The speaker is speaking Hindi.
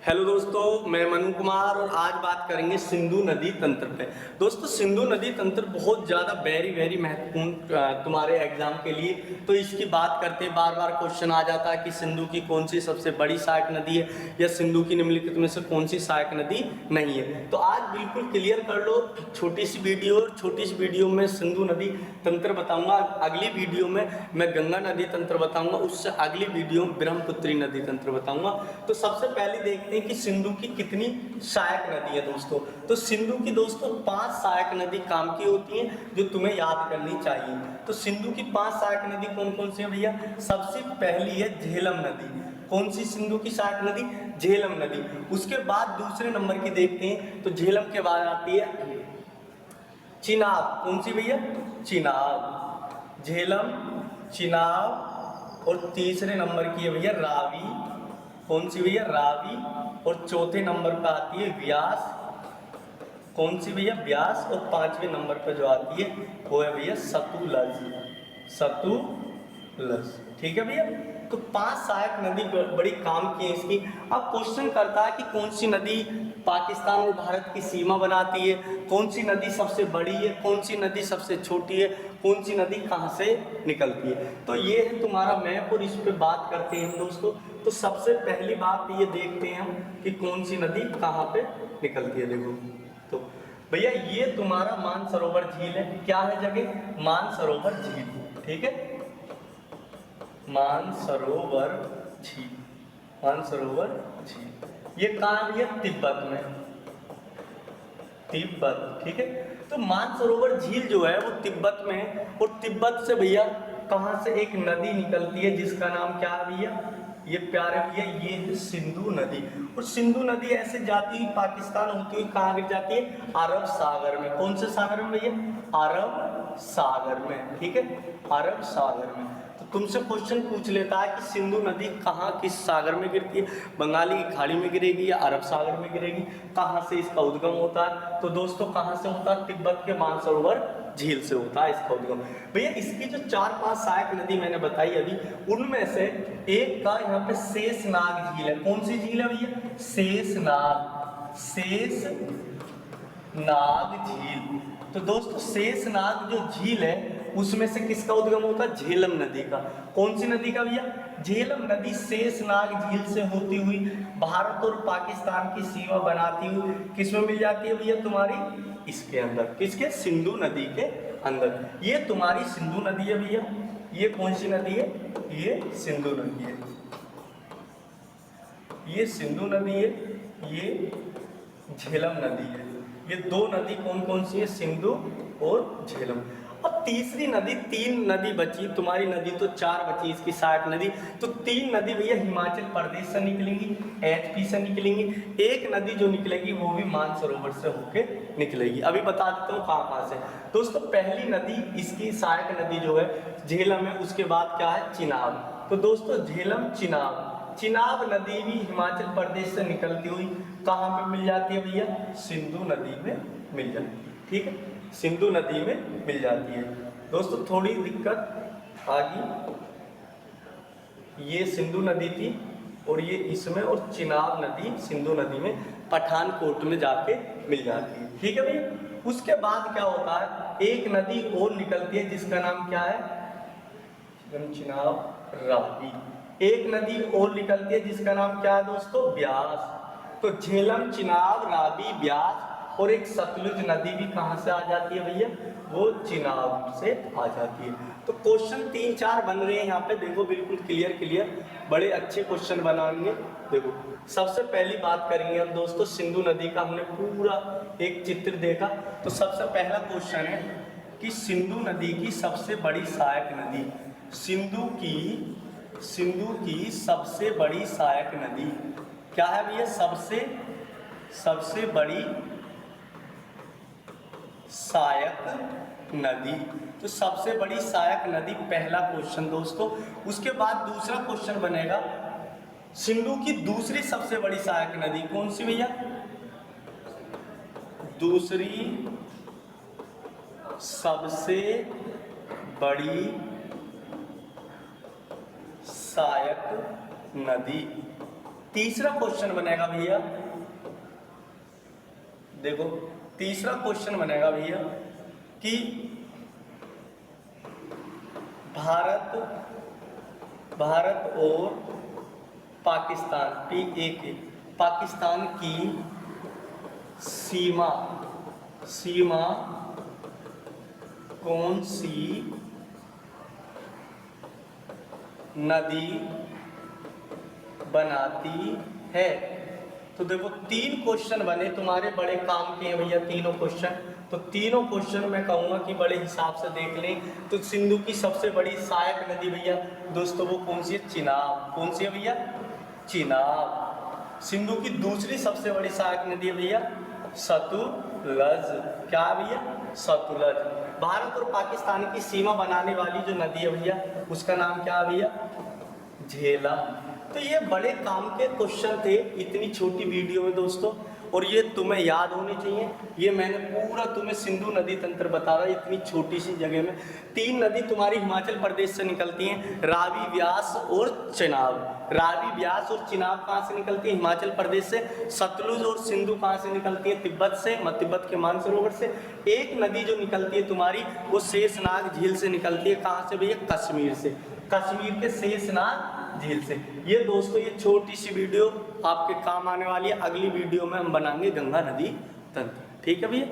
हेलो दोस्तों, मैं मनु कुमार और आज बात करेंगे सिंधु नदी तंत्र पे। दोस्तों, सिंधु नदी तंत्र बहुत ज़्यादा वेरी महत्वपूर्ण तुम्हारे एग्जाम के लिए। तो इसकी बात करते बार बार क्वेश्चन आ जाता है कि सिंधु की कौन सी सबसे बड़ी सहायक नदी है या सिंधु की निम्नलिखित में से कौन सी सहायक नदी नहीं है। तो आज बिल्कुल क्लियर कर लो, छोटी सी वीडियो में सिंधु नदी तंत्र बताऊँगा, अगली वीडियो में मैं गंगा नदी तंत्र बताऊँगा, उससे अगली वीडियो में ब्रह्मपुत्री नदी तंत्र बताऊँगा। तो सबसे पहले देखते हैं कि सिंधु की कितनी सहायक नदी है दोस्तों। तो सिंधु की दोस्तों 5 सहायक नदी काम की होती हैं जो तुम्हें याद करनी चाहिए। तो सिंधु की 5 सहायक नदी कौन कौन सी है भैया? सबसे पहली है झेलम नदी। कौन सी सिंधु की सहायक नदी? झेलम नदी। उसके बाद दूसरे नंबर की देखते हैं, तो झेलम के बाद आती है चिनाब। कौन सी भैया? चिनाब। झेलम, चिनाब और तीसरे नंबर की है भैया रावी। कौन सी भैया? रावी। और चौथे नंबर पर आती है व्यास। कौन सी भैया? व्यास। और 5वें नंबर पर जो आती है वो है भैया सतलुज। सतलुज, ठीक है भैया। तो 5 सहायक नदी बड़ी काम की है इसकी। अब क्वेश्चन करता है कि कौन सी नदी पाकिस्तान और भारत की सीमा बनाती है, कौन सी नदी सबसे बड़ी है, कौन सी नदी सबसे छोटी है, कौन सी नदी कहाँ से निकलती है। तो ये है तुम्हारा मैप और इस पे बात करते हैं दोस्तों। तो सबसे पहली बात ये देखते हैं हम कि कौन सी नदी कहाँ पे निकलती है। देखो तो भैया ये तुम्हारा मानसरोवर झील है। क्या है जगह? मानसरोवर झील, ठीक है। मानसरोवर झील, मानसरोवर झील ये कहाँ है? तिब्बत में, तिब्बत, ठीक है। तो मानसरोवर झील जो है वो तिब्बत में है। और तिब्बत से भैया कहाँ से एक नदी निकलती है जिसका नाम क्या है भैया? ये प्यारे भैया ये है सिंधु नदी। और सिंधु नदी ऐसे जाती हुई पाकिस्तान होती हुई कहाँ गिर जाती है? अरब सागर में। कौन से सागर में भैया? अरब सागर में, ठीक है, अरब सागर में। तो तुमसे क्वेश्चन पूछ लेता है कि सिंधु नदी कहाँ किस सागर में गिरती है? बंगाली की खाड़ी में गिरेगी या अरब सागर में गिरेगी? कहाँ से इसका उद्गम होता है? तो दोस्तों कहाँ से होता है? तिब्बत के मानसरोवर झील से होता है इसका उद्गम। भैया इसकी जो 4-5 सहायक नदी मैंने बताई अभी, उनमें से एक का यहाँ पे शेषनाग झील है। कौन सी झील है भैया? शेषनाग, शेषनाग झील। तो दोस्तों शेषनाग जो झील है उसमें से किसका उद्गम होता है? झेलम नदी का। कौन सी नदी का भैया? झेलम नदी शेषनाग झील से होती हुई भारत और पाकिस्तान की सीमा बनाती हुई किसमें मिल जाती है भैया? तुम्हारी इसके अंदर, किसके? सिंधु नदी के अंदर। ये तुम्हारी सिंधु नदी है भैया। ये कौन सी नदी है? ये सिंधु नदी है। ये सिंधु नदी है, ये झेलम नदी है। ये 2 नदी कौन कौन सी है? सिंधु और झेलम। अब तीसरी नदी, 3 नदी बची तुम्हारी, नदी तो 4 बची इसकी सहायक नदी। तो 3 नदी भैया हिमाचल प्रदेश से निकलेंगी, एचपी से निकलेंगी। एक नदी जो निकलेगी वो भी मानसरोवर से होके निकलेगी। अभी बता देता हूँ कहाँ कहाँ से। दोस्तों पहली नदी इसकी सहायक नदी जो है झेलम है, उसके बाद क्या है? चिनाब। तो दोस्तों झेलम, चिनाब, चिनाब नदी भी हिमाचल प्रदेश से निकलती हुई कहाँ पे मिल जाती है भैया? सिंधु नदी में मिल जाती है, ठीक है, सिंधु नदी में मिल जाती है। दोस्तों थोड़ी दिक्कत आ गई, ये सिंधु नदी थी और ये इसमें, और चिनाब नदी सिंधु नदी में पठानकोट में जाके मिल जाती है, ठीक है भैया। उसके बाद क्या होता है? एक नदी और निकलती है जिसका नाम क्या है? चिनाब, रावी। एक नदी और निकलती है जिसका नाम क्या है दोस्तों? ब्यास। तो झेलम, चिनाब, रावी, ब्यास और एक सतलुज नदी भी कहाँ से आ जाती है भैया? वो चिनाब से आ जाती है। तो क्वेश्चन 3-4 बन रहे हैं यहाँ पे, देखो बिल्कुल क्लियर, बड़े अच्छे क्वेश्चन बनाएंगे। देखो सबसे पहली बात करेंगे हम दोस्तों सिंधु नदी का। हमने पूरा एक चित्र देखा। तो सबसे पहला क्वेश्चन है कि सिंधु नदी की सबसे बड़ी सहायक नदी, सिंधु की सबसे बड़ी सहायक नदी क्या है भैया? सबसे बड़ी सहायक नदी। तो सबसे बड़ी सहायक नदी पहला क्वेश्चन दोस्तों। उसके बाद दूसरा क्वेश्चन बनेगा सिंधु की दूसरी सबसे बड़ी सहायक नदी कौन सी भैया? दूसरी सबसे बड़ी सहायक नदी तीसरा क्वेश्चन बनेगा भैया, देखो तीसरा क्वेश्चन बनेगा भैया कि भारत और पाकिस्तान PAK पाकिस्तान की सीमा कौन सी नदी बनाती है। तो देखो 3 क्वेश्चन बने तुम्हारे, बड़े काम के हैं भैया तीनों क्वेश्चन। तो तीनों क्वेश्चन मैं कहूँगा कि बड़े हिसाब से देख लें। तो सिंधु की सबसे बड़ी सहायक नदी भैया दोस्तों वो कौन सी है, चिनाब। कौन सी है भैया, चिनाब। सिंधु की दूसरी सबसे बड़ी सहायक नदी है भैया सतलुज। क्या है भैया, सतलुज। भारत और पाकिस्तान की सीमा बनाने वाली जो नदी है भैया उसका नाम क्या है भैया, झेलम। तो ये बड़े काम के क्वेश्चन थे इतनी छोटी वीडियो में दोस्तों, और ये तुम्हें याद होने चाहिए। ये मैंने पूरा तुम्हें सिंधु नदी तंत्र बता रहा इतनी छोटी सी जगह में। 3 नदी तुम्हारी हिमाचल प्रदेश से निकलती हैं, रावी, ब्यास और चिनाब। रावी, ब्यास और चिनाब कहाँ से निकलती है, हिमाचल प्रदेश से। सतलुज और सिंधु कहाँ से निकलती है, तिब्बत से, तिब्बत के मानसरोवर से। एक नदी जो निकलती है तुम्हारी वो शेषनाग झील से निकलती है। कहाँ से भैया, कश्मीर से, कश्मीर के शेषनाग झील से। ये दोस्तों ये छोटी सी वीडियो आपके काम आने वाली है। अगली वीडियो में हम बनाएंगे गंगा नदी तंत्र। ठीक है भैया।